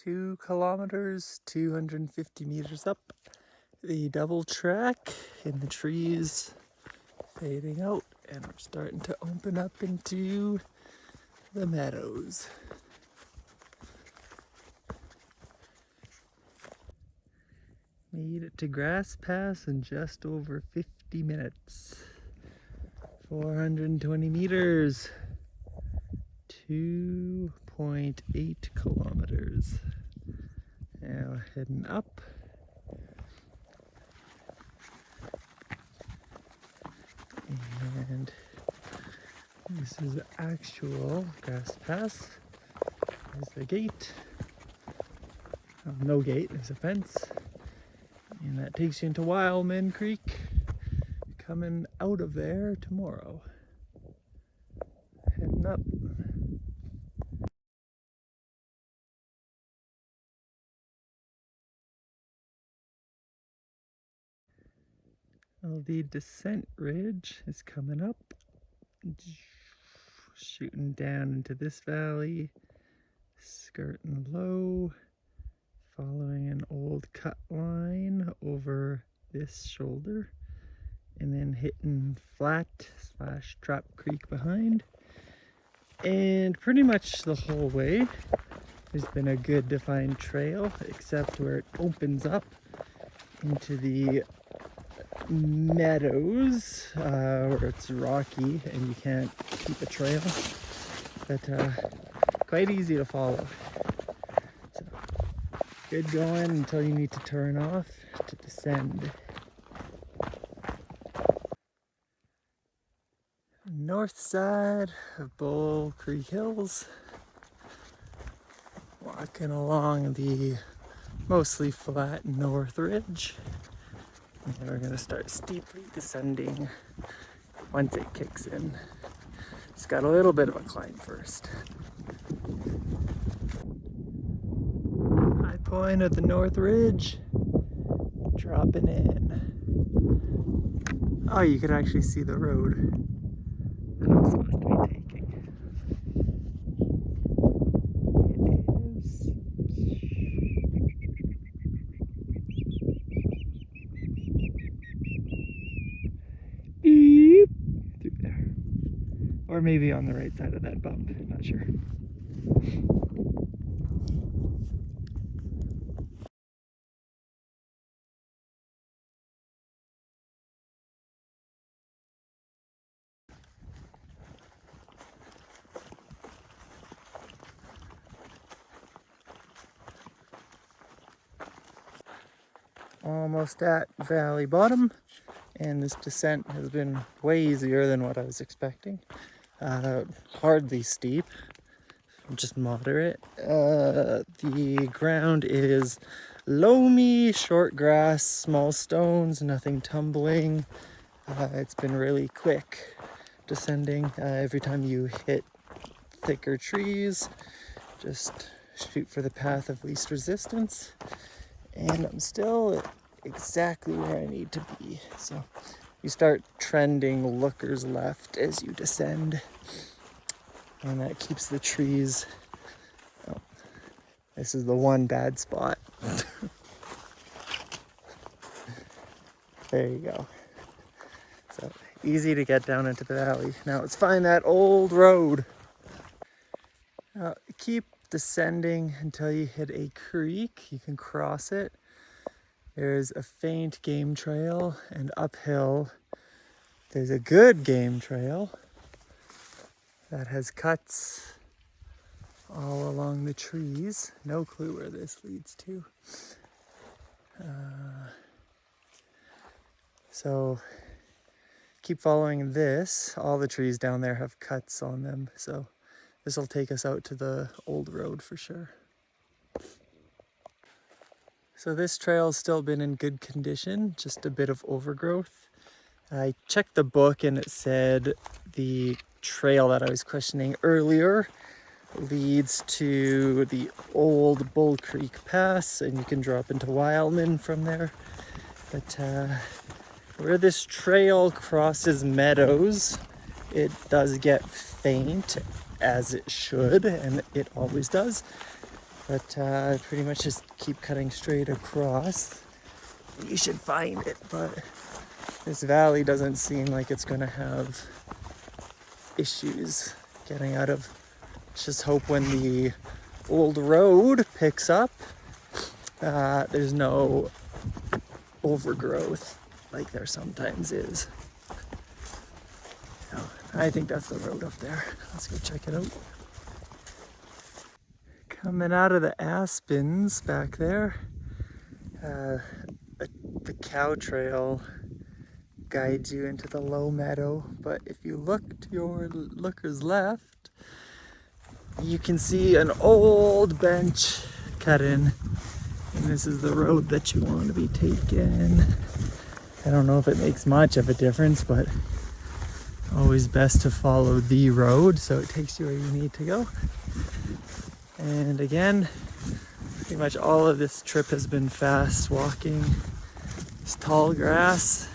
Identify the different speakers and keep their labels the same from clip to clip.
Speaker 1: 2 kilometers, 250 meters up the double track, and the trees fading out, and we're starting to open up into the meadows. Made it to Grass Pass in just over 50 minutes. 420 meters. 2.8 kilometers. Now heading up. And this is the actual Grass Pass. There's the gate. Oh, no gate, there's a fence. And that takes you into Wildman Creek. Coming out of there tomorrow. Heading up. Well, the descent ridge is coming up. Shooting down into this valley. Skirting low. Following an old cut line over this shoulder. And then hitting flat / Trap Creek behind. And pretty much the whole way there's been a good defined trail, except where it opens up into the meadows where it's rocky and you can't keep a trail, but quite easy to follow. So good going until you need to turn off to descend. North side of Bull Creek Hills, walking along the mostly flat north ridge, and we're going to start steeply descending once it kicks in. It's got a little bit of a climb first. High point of the north ridge, dropping in. Oh, you can actually see the road that I'm supposed to be taking. It is beep through there, or maybe on the right side of that bump, I'm not sure. Almost at valley bottom, and this descent has been way easier than what I was expecting. Hardly steep, just moderate. The ground is loamy, short grass, small stones, nothing tumbling. It's been really quick descending. Every time you hit thicker trees, just shoot for the path of least resistance. And I'm still exactly where I need to be. So you start trending lookers left as you descend, and that keeps the trees. Oh, this is the one bad spot. There you go. So easy to get down into the valley. Now let's find that old road. Keep descending until you hit a creek. You can cross it. There's a faint game trail, and uphill there's a good game trail that has cuts all along the trees. No clue where this leads to. So keep following this. All the trees down there have cuts on them, so this will take us out to the old road for sure. So this trail's still been in good condition, just a bit of overgrowth. I checked the book and it said the trail that I was questioning earlier leads to the old Bull Creek Pass, and you can drop into Wileman from there. But where this trail crosses meadows, it does get faint, as it should, and it always does. but pretty much just keep cutting straight across. You should find it, but this valley doesn't seem like it's gonna have issues getting out of. Just hope when the old road picks up, there's no overgrowth like there sometimes is. So, I think that's the road up there. Let's go check it out. Coming out of the aspens back there, the cow trail guides you into the low meadow, but if you look to your looker's left, you can see an old bench cut in, and this is the road that you want to be taking. I don't know if it makes much of a difference, but always best to follow the road so it takes you where you need to go. And again, pretty much all of this trip has been fast walking. It's tall grass,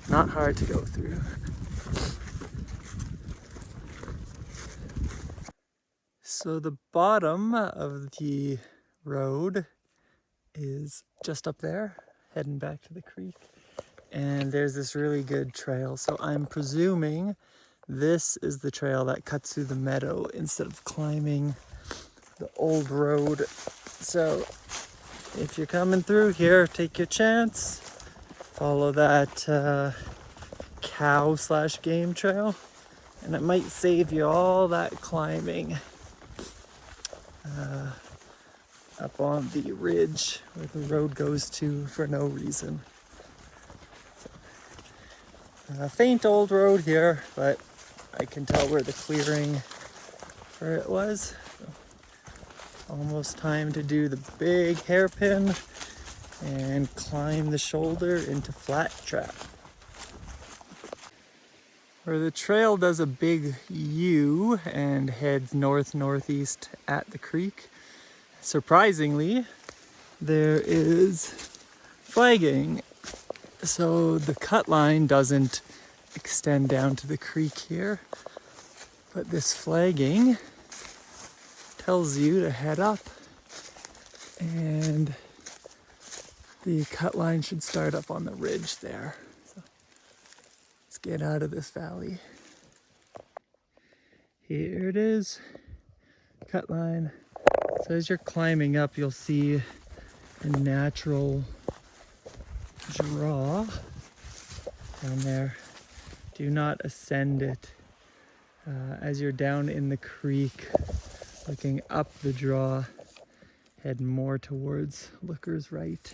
Speaker 1: not hard to go through. So the bottom of the road is just up there, heading back to the creek. And there's this really good trail. So I'm presuming this is the trail that cuts through the meadow instead of climbing the old road. So if you're coming through here, take your chance. Follow that cow/game trail, and it might save you all that climbing up on the ridge where the road goes to for no reason. So, faint old road here, but I can tell where the clearing for it was. So, almost time to do the big hairpin and climb the shoulder into flat trap. Where the trail does a big U and heads north-northeast at the creek, surprisingly, there is flagging. So the cut line doesn't extend down to the creek here, but this flagging tells you to head up, and the cut line should start up on the ridge there. So let's get out of this valley. Here it is, cut line. So as you're climbing up, you'll see a natural draw down there. Do not ascend it. As you're down in the creek, looking up the draw, head more towards Looker's right.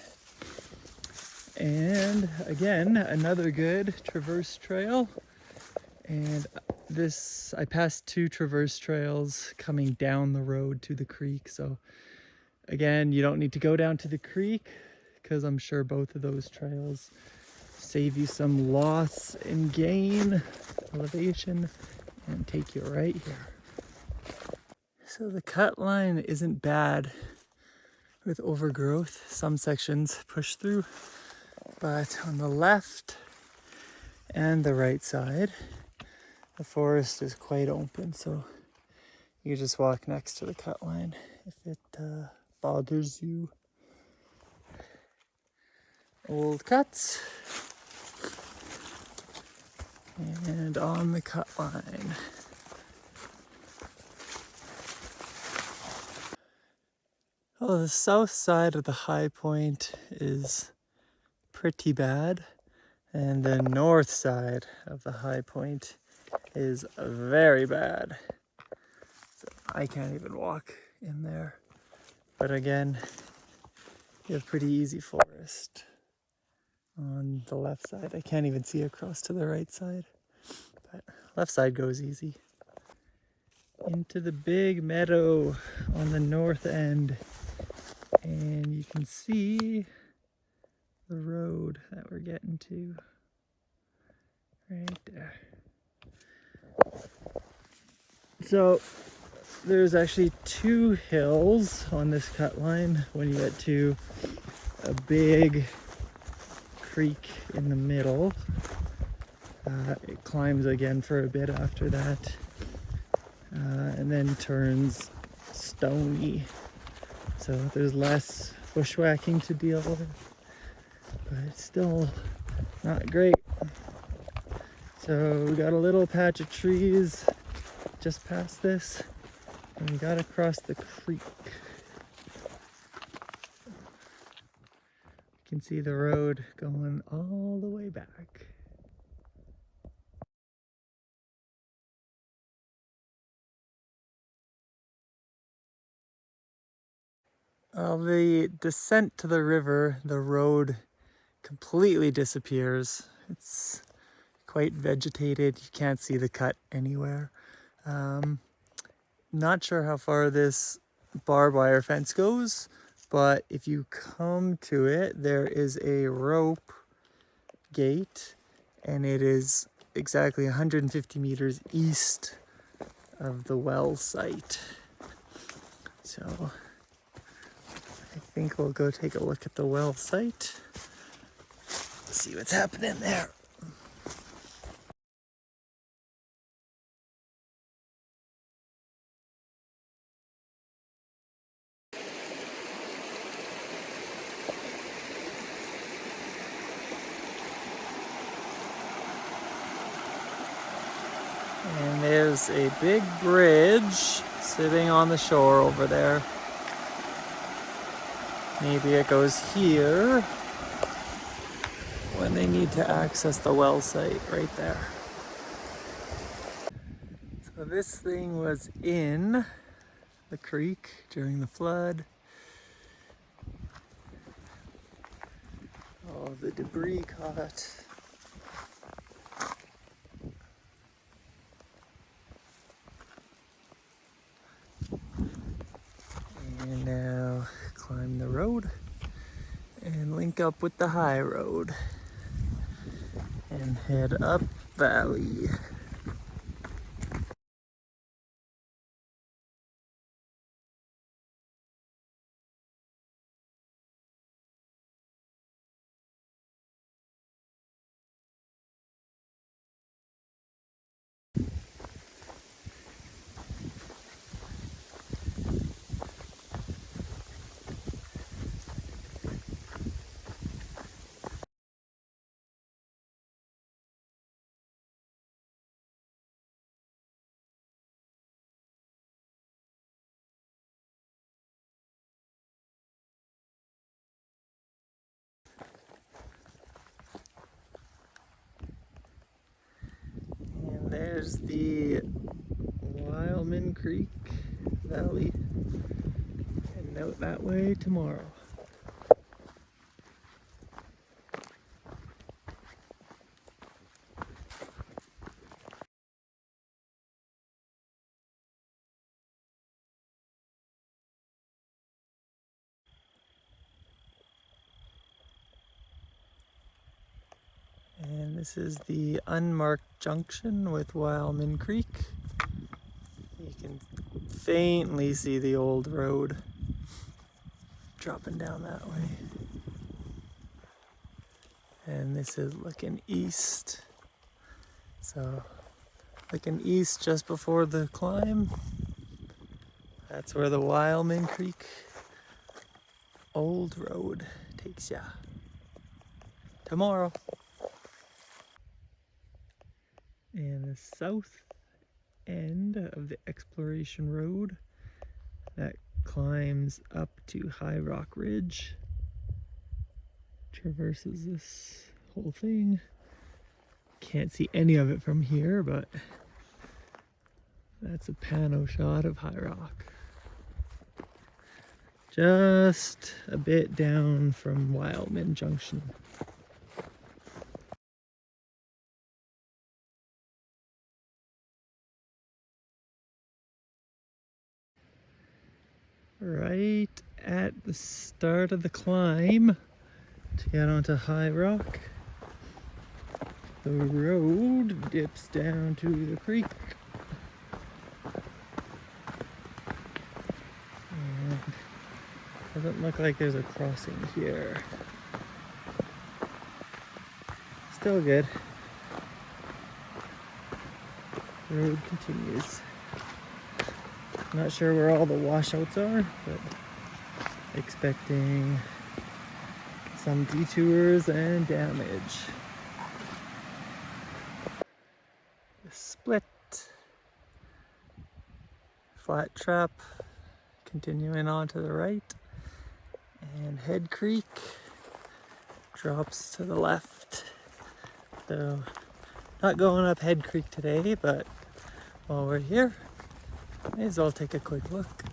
Speaker 1: And again, another good traverse trail. And this, I passed 2 traverse trails coming down the road to the creek. So again, you don't need to go down to the creek, because I'm sure both of those trails save you some loss and gain elevation and take you right here. So the cut line isn't bad with overgrowth. Some sections push through, but on the left and the right side, the forest is quite open, so you just walk next to the cut line if it bothers you. Old cuts, and on the cut line. Oh, the south side of the high point is pretty bad, and the north side of the high point is very bad. So I can't even walk in there. But again, you have pretty easy forest on the left side. I can't even see across to the right side, but left side goes easy. Into the big meadow on the north end, and you can see the road that we're getting to right there. So there's actually 2 hills on this cut line when you get to a big creek in the middle. It climbs again for a bit after that, and then turns stony. so there's less bushwhacking to deal with, but it's still not great. So we got a little patch of trees just past this, and we got across the creek. You can see the road going all the way back. The descent to the river, the road completely disappears. It's quite vegetated. You can't see the cut anywhere. Not sure how far this barbed wire fence goes, but if you come to it, there is a rope gate, and it is exactly 150 meters east of the well site. So I think we'll go take a look at the well site, see what's happening there. And there's a big bridge sitting on the shore over there. Maybe it goes here when they need to access the well site right there. So this thing was in the creek during the flood. All the debris caught. And now climb the road and link up with the high road and head up valley. And there's the Wildman Creek Valley. Heading out that way tomorrow. And this is the unmarked junction with Wildman Creek. You can faintly see the old road dropping down that way. And this is looking east. So looking east just before the climb. That's where the Wildman Creek old road takes ya. Tomorrow. And the south end of the exploration road that climbs up to High Rock Ridge, traverses this whole thing. Can't see any of it from here, but that's a pano shot of High Rock. Just a bit down from Wileman Junction. Right at the start of the climb to get onto High Rock, the road dips down to the creek. And doesn't look like there's a crossing here. Still good. The road continues. Not sure where all the washouts are, but expecting some detours and damage. Split. Flat trap continuing on to the right. And Head Creek drops to the left. So not going up Head Creek today, but while we're here, may as well take a quick look.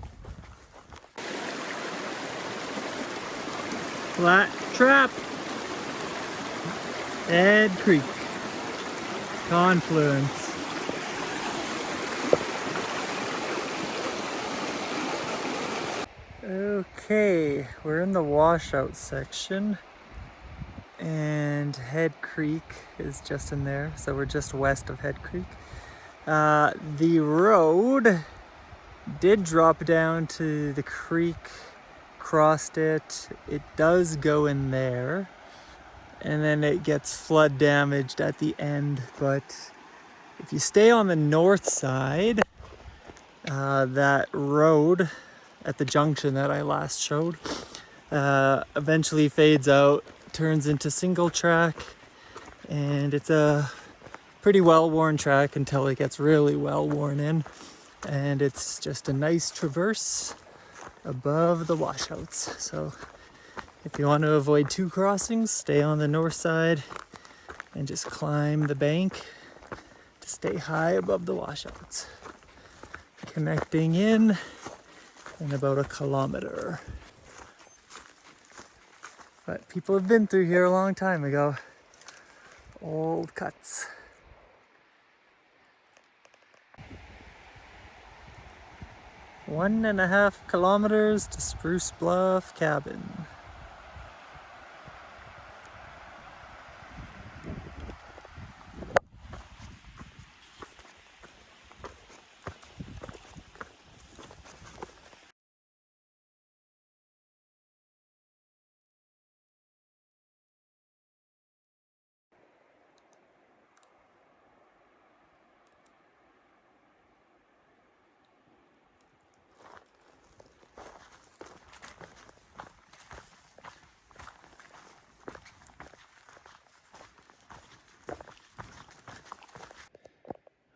Speaker 1: Flat trap. Head Creek. Confluence. Okay, we're in the washout section and Head Creek is just in there, so we're just west of Head Creek. The road did drop down to the creek, crossed it. It does go in there, and then it gets flood damaged at the end. But if you stay on the north side, that road at the junction that I last showed eventually fades out, turns into single track, and it's a pretty well-worn track until it gets really well worn in, and it's just a nice traverse above the washouts. So if you want to avoid two crossings, stay on the north side and just climb the bank to stay high above the washouts. Connecting in about 1 kilometer. But people have been through here a long time ago. Old cuts. One and a half kilometers to Spruce Bluff cabin.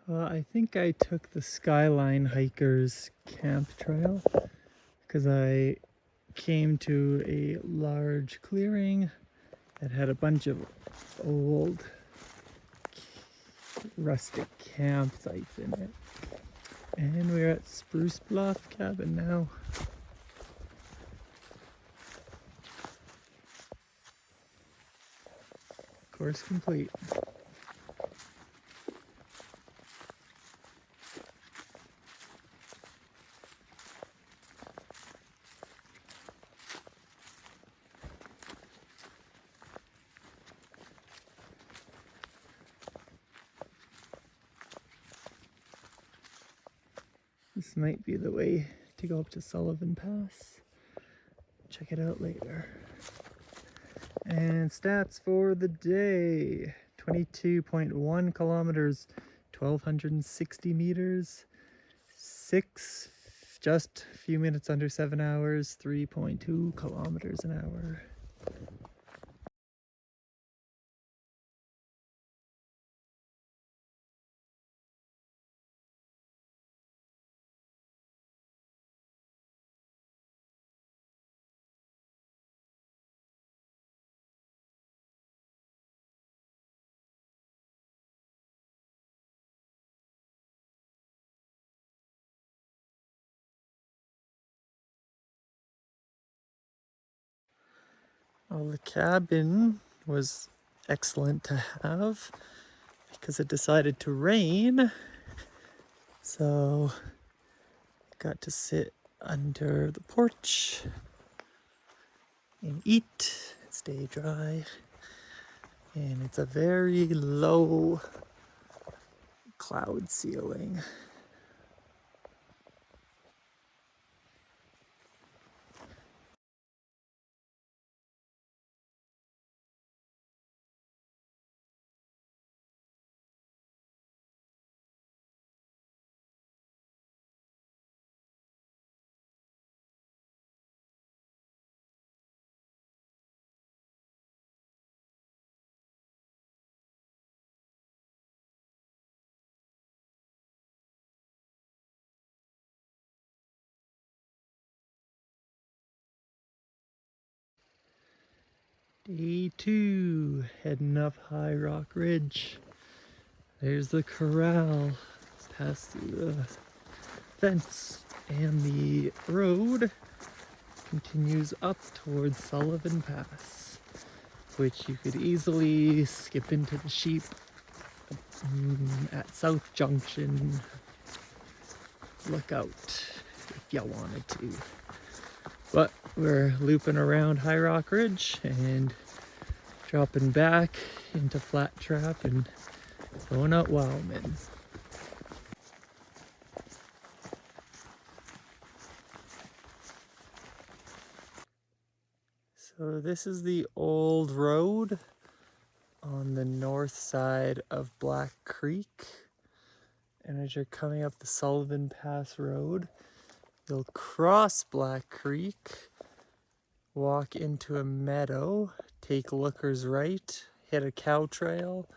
Speaker 1: Well, I think I took the Skyline Hikers camp trail because I came to a large clearing that had a bunch of old rustic campsites in it. And we're at Spruce Bluff cabin now. Course complete. This might be the way to go up to Sullivan Pass. Check it out later. And stats for the day. 22.1 kilometers, 1,260 meters, just a few minutes under 7 hours, 3.2 kilometers an hour. Well, the cabin was excellent to have because it decided to rain. So got to sit under the porch and eat and stay dry. And it's a very low cloud ceiling. Day 2, heading up High Rock Ridge. There's the corral, past the fence, and the road continues up towards Sullivan Pass, which you could easily skip into the sheep at South Junction. Look out if you wanted to. But we're looping around High Rock Ridge and dropping back into Flat Trap and going out Wileman. So this is the old road on the north side of Black Creek. And as you're coming up the Sullivan Pass Road, you'll cross Black Creek, walk into a meadow, take lookers right, hit a cow trail,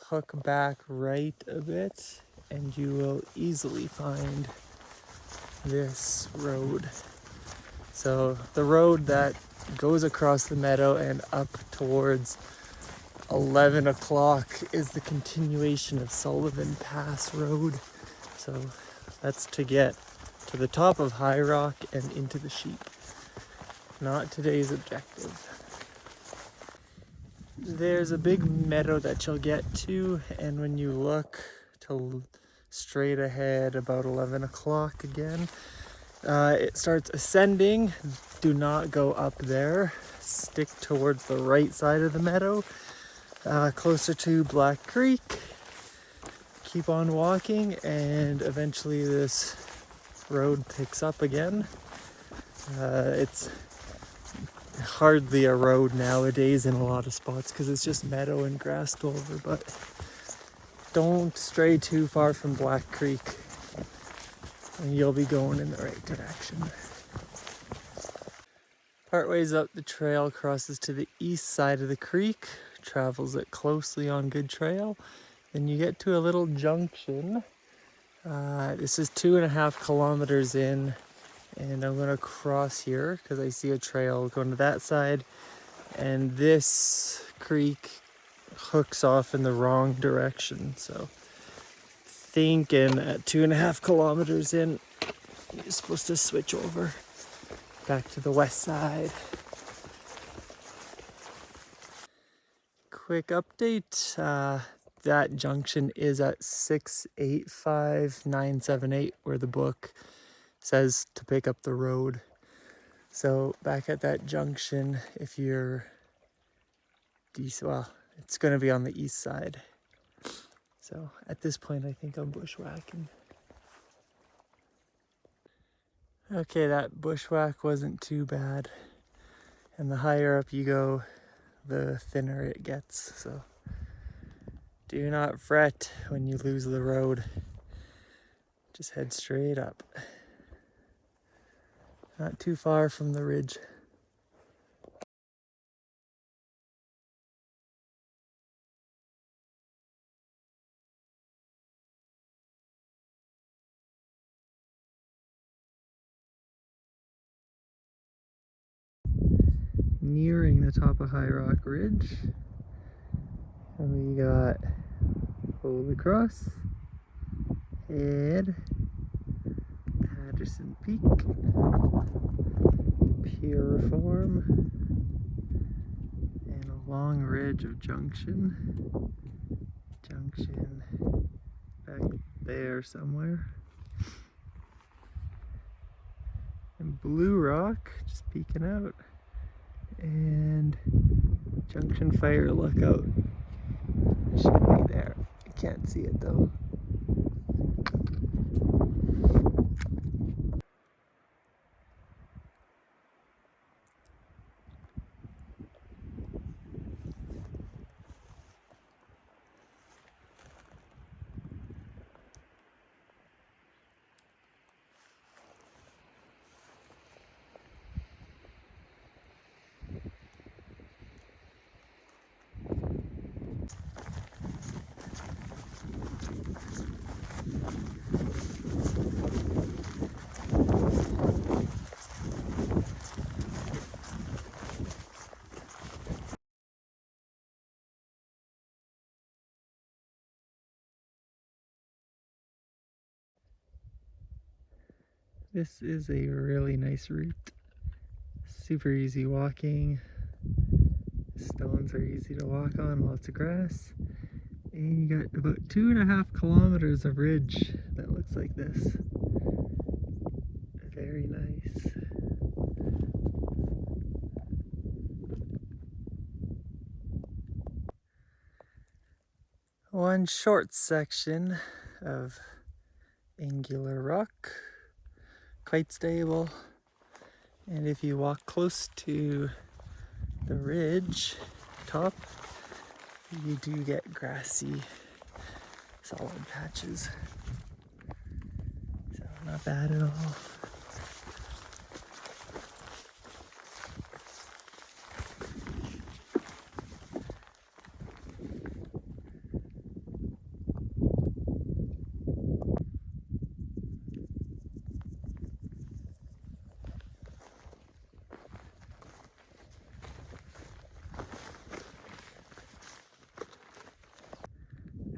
Speaker 1: hook back right a bit, and you will easily find this road. So the road that goes across the meadow and up towards 11 o'clock is the continuation of Sullivan Pass Road. So that's to get to the top of High Rock and into the sheep. Not today's objective. There's a big meadow that you'll get to, and when you look to straight ahead about 11 o'clock again, it starts ascending. Do not go up there. Stick towards the right side of the meadow, closer to Black Creek. Keep on walking, and eventually this road picks up again. It's hardly a road nowadays in a lot of spots because it's just meadow and grassed over, but don't stray too far from Black Creek and you'll be going in the right direction. Partways up, the trail crosses to the east side of the creek, travels it closely on good trail. Then you get to a little junction. This is 2.5 kilometers in, and I'm gonna cross here because I see a trail going to that side, and this creek hooks off in the wrong direction. So thinking at 2.5 kilometers in, you're supposed to switch over back to the west side. Quick update, that junction is at 685,978 where the book says to pick up the road. So back at that junction, if you're well, it's going to be on the east side. So at this point, I think I'm bushwhacking. Okay, that bushwhack wasn't too bad. And the higher up you go, the thinner it gets. So do not fret when you lose the road. Just head straight up. Not too far from the ridge. Nearing the top of High Rock Ridge. And we got Holy Cross, Head, Patterson Peak, Puriform, and a long ridge of Junction back there somewhere. And Blue Rock just peeking out. And Junction Fire Lookout should be there. I can't see it though. This is a really nice route. Super easy walking. Stones are easy to walk on, lots of grass. And you got about 2.5 kilometers of ridge that looks like this. Very nice. One short section of angular rock, quite stable. And if you walk close to the ridge top, you do get grassy, solid patches. So not bad at all.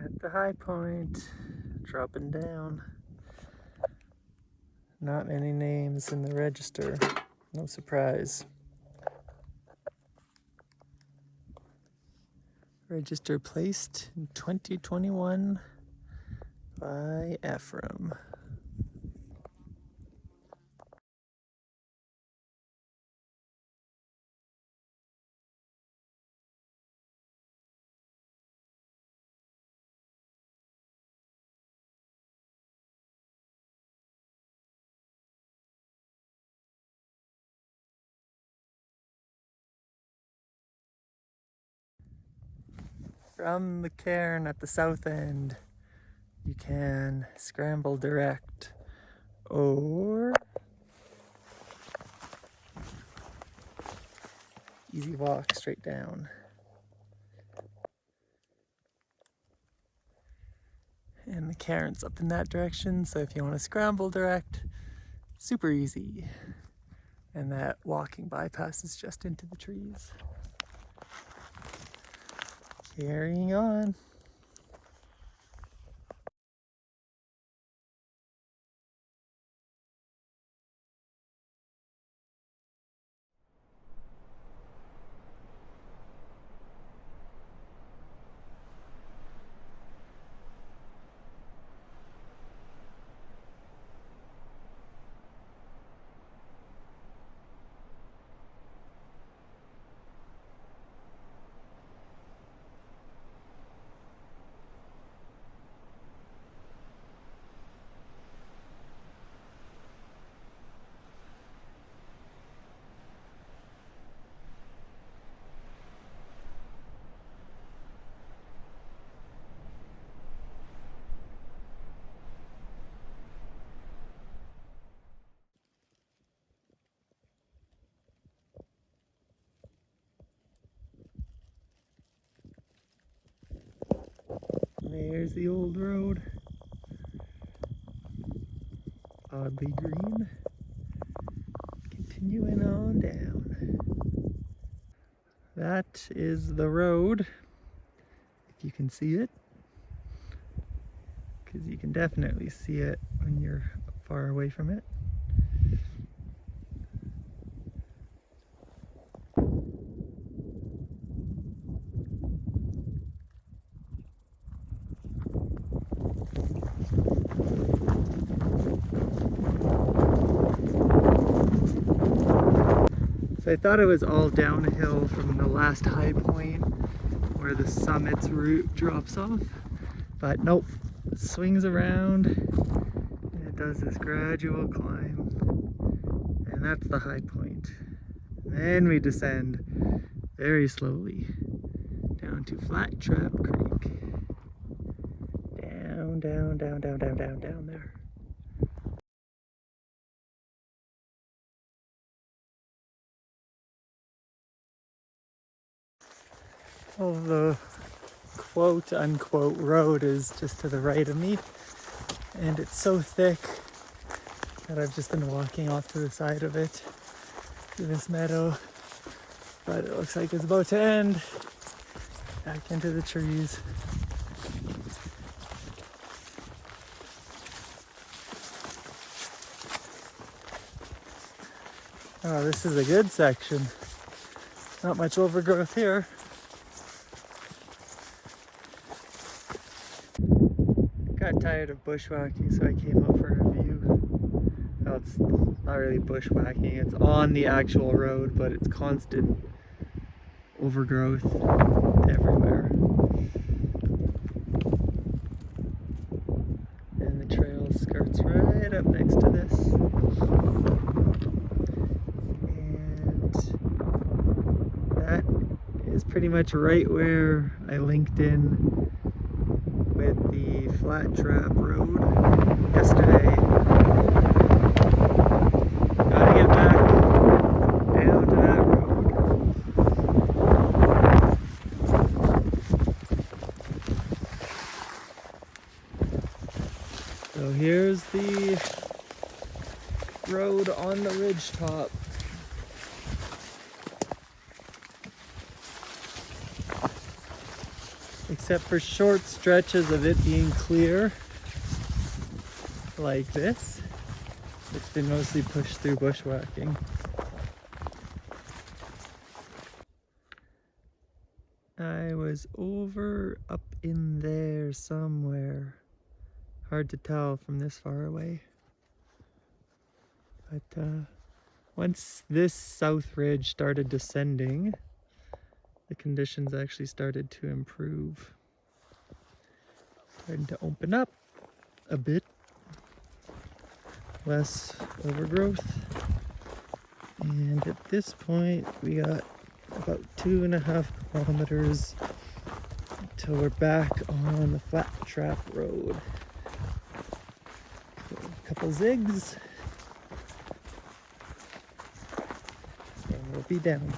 Speaker 1: At the high point, dropping down. Not many names in the register, no surprise. Register placed in 2021 by Ephraim. From the cairn at the south end, you can scramble direct or easy walk straight down. And the cairn's up in that direction, so if you want to scramble direct, super easy. And that walking bypass is just into the trees. Carrying on. There's the old road. Oddly green. Continuing on down. That is the road, if you can see it. Because you can definitely see it when you're far away from it. So I thought it was all downhill from the last high point where the summit's route drops off, but nope, it swings around and it does this gradual climb, and that's the high point. Then we descend very slowly down to Flat Trap Creek. Down, down, down, down, down, down, down there. Well, the quote-unquote road is just to the right of me, and it's so thick that I've just been walking off to the side of it through this meadow, but it looks like it's about to end back into the trees. Oh, this is a good section. Not much overgrowth here. Got tired of bushwhacking, so I came out for a view. Well, it's not really bushwhacking, it's on the actual road, but it's constant overgrowth everywhere. And the trail skirts right up next to this. And that is pretty much right where I linked in with the flat trap road yesterday. Gotta get back down to that road. So here's the road on the ridge top. Except for short stretches of it being clear, like this. It's been mostly pushed through bushwhacking. I was over up in there somewhere. Hard to tell from this far away. But once this south ridge started descending, the conditions actually started to improve. Starting to open up a bit. Less overgrowth. And at this point, we got about 2.5 kilometers till we're back on the flat trap road. So a couple zigs, and we'll be down.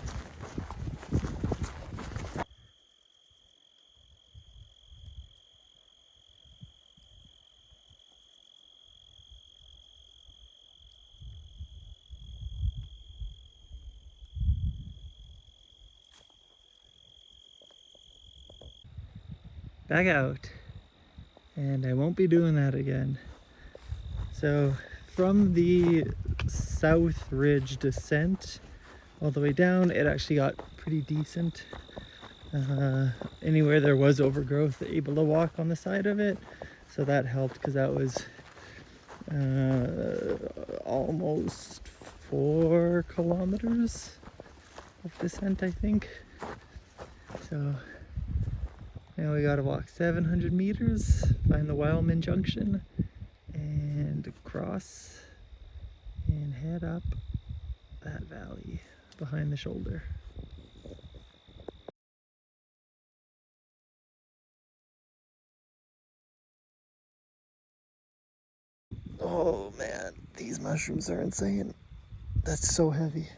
Speaker 1: Back out, and I won't be doing that again. So from the south ridge descent all the way down, it actually got pretty decent. Anywhere there was overgrowth, able to walk on the side of it, so that helped, because that was almost 4 kilometers of descent, I think. So now we gotta walk 700 meters, find the Wildman junction, and cross and head up that valley behind the shoulder. Oh man, these mushrooms are insane. That's so heavy.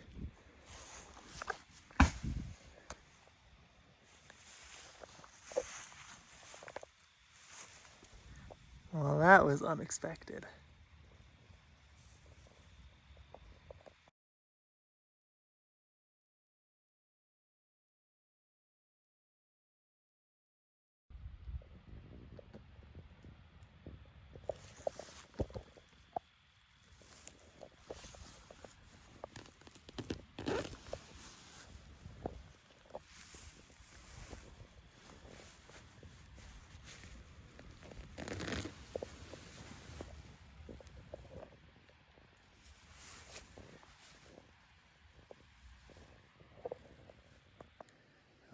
Speaker 1: Well, that was unexpected.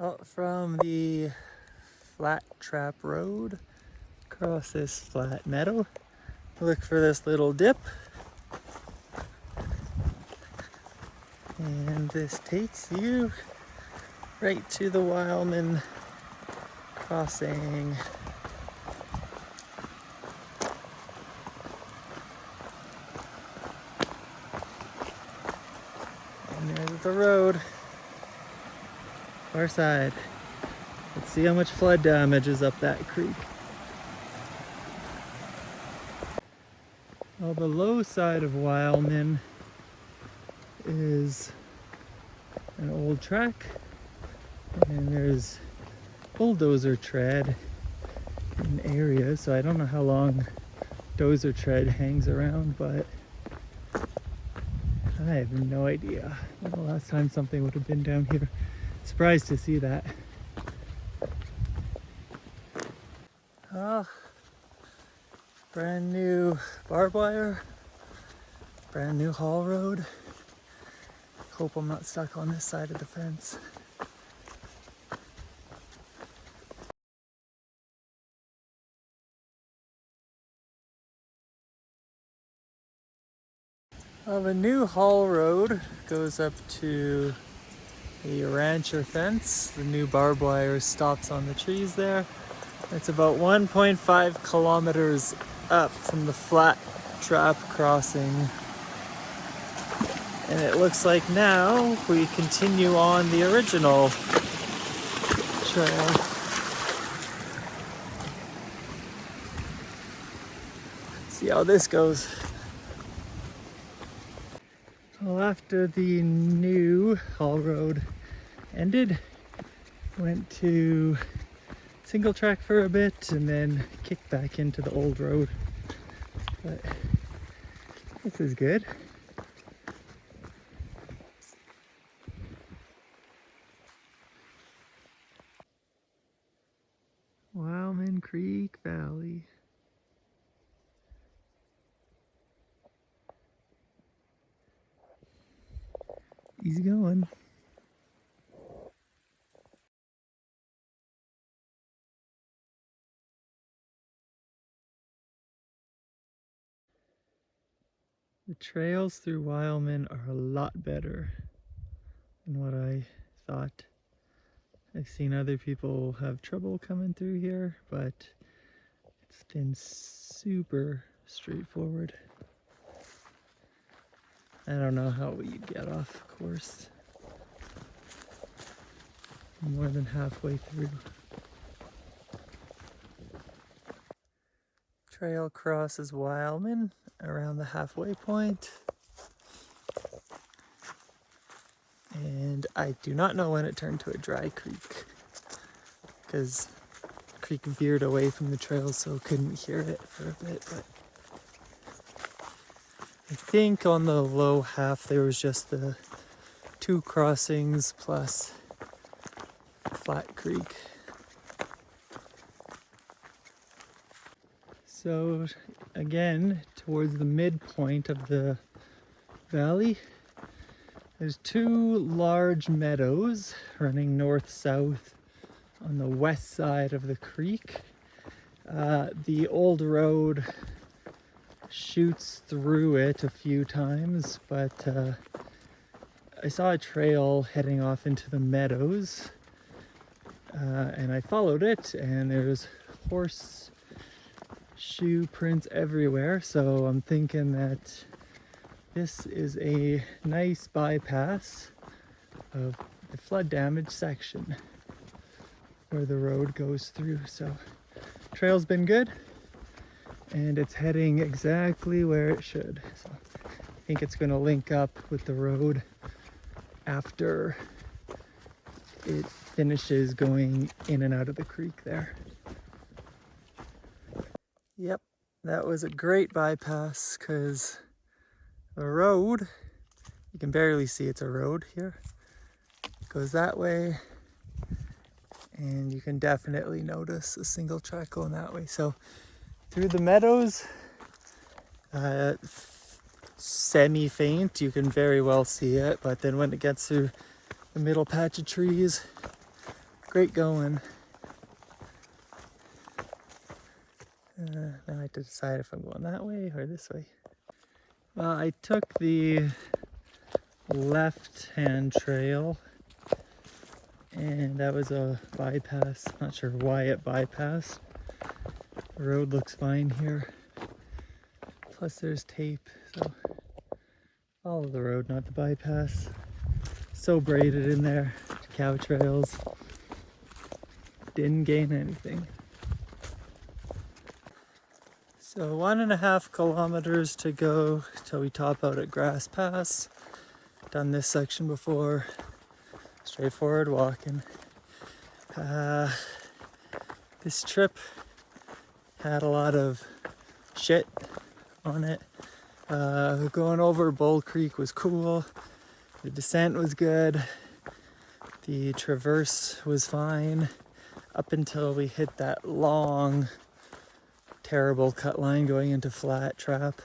Speaker 1: Out from the flat trap road, across this flat meadow, look for this little dip, and this takes you right to the Wileman crossing. And there's the road. Far side. Let's see how much flood damage is up that creek. Well, the low side of Wildman is an old track, and there's bulldozer tread in areas, so I don't know how long dozer tread hangs around, but I have no idea when the last time something would have been down here. Surprised to see that. Oh, brand new barbed wire, brand new haul road. Hope I'm not stuck on this side of the fence. Well, the new haul road goes up to the rancher fence. The new barbed wire stops on the trees there. It's about 1.5 kilometers up from the flat trap crossing. And it looks like now we continue on the original trail. See how this goes. Well, after the new haul road ended, went to single track for a bit and then kicked back into the old road. But this is good. Wildman Creek Valley. Easy going. The trails through Wileman are a lot better than what I thought. I've seen other people have trouble coming through here, but it's been super straightforward. I don't know how you'd get off course. More than halfway through. Trail crosses Wileman around the halfway point. And I do not know when it turned to a dry creek, because the creek veered away from the trail, so couldn't hear it for a bit. But I think on the low half there was just the 2 crossings plus Flat Creek. So again, towards the midpoint of the valley, there's 2 large meadows running north-south on the west side of the creek. The old road shoots through it a few times, but I saw a trail heading off into the meadows, and I followed it, and there's horseshoe prints everywhere, so I'm thinking that this is a nice bypass of the flood damage section where the road goes through. So trail's been good and it's heading exactly where it should. So I think it's going to link up with the road after it finishes going in and out of the creek there. Yep, that was a great bypass because the road, you can barely see it's a road here. It goes that way, and you can definitely notice a single track going that way. So through the meadows, semi-faint, you can very well see it, but then when it gets through the middle patch of trees, great going. Now I have to decide if I'm going that way or this way. Well, I took the left-hand trail, and that was a bypass. Not sure why it bypassed. The road looks fine here. Plus there's tape, so follow the road, not the bypass. So braided in there, cow trails. Didn't gain anything. So 1.5 kilometers to go till we top out at Grass Pass. Done this section before. Straightforward walking. This trip had a lot of shit on it. Going over Bull Creek was cool. The descent was good. The traverse was fine up until we hit that long, terrible cut line going into Flat Trap.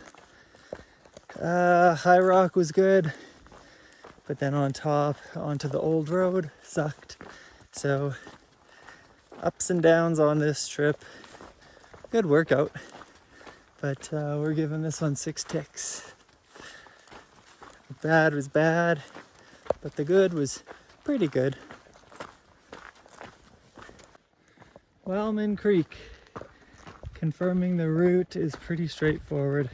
Speaker 1: High Rock was good, but then on top onto the old road sucked. So ups and downs on this trip. Good workout, but we're giving this one 6 ticks. The bad was bad, but the good was pretty good. Wildman Creek. Confirming the route is pretty straightforward.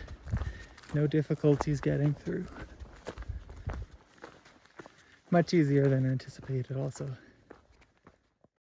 Speaker 1: No difficulties getting through. Much easier than anticipated also.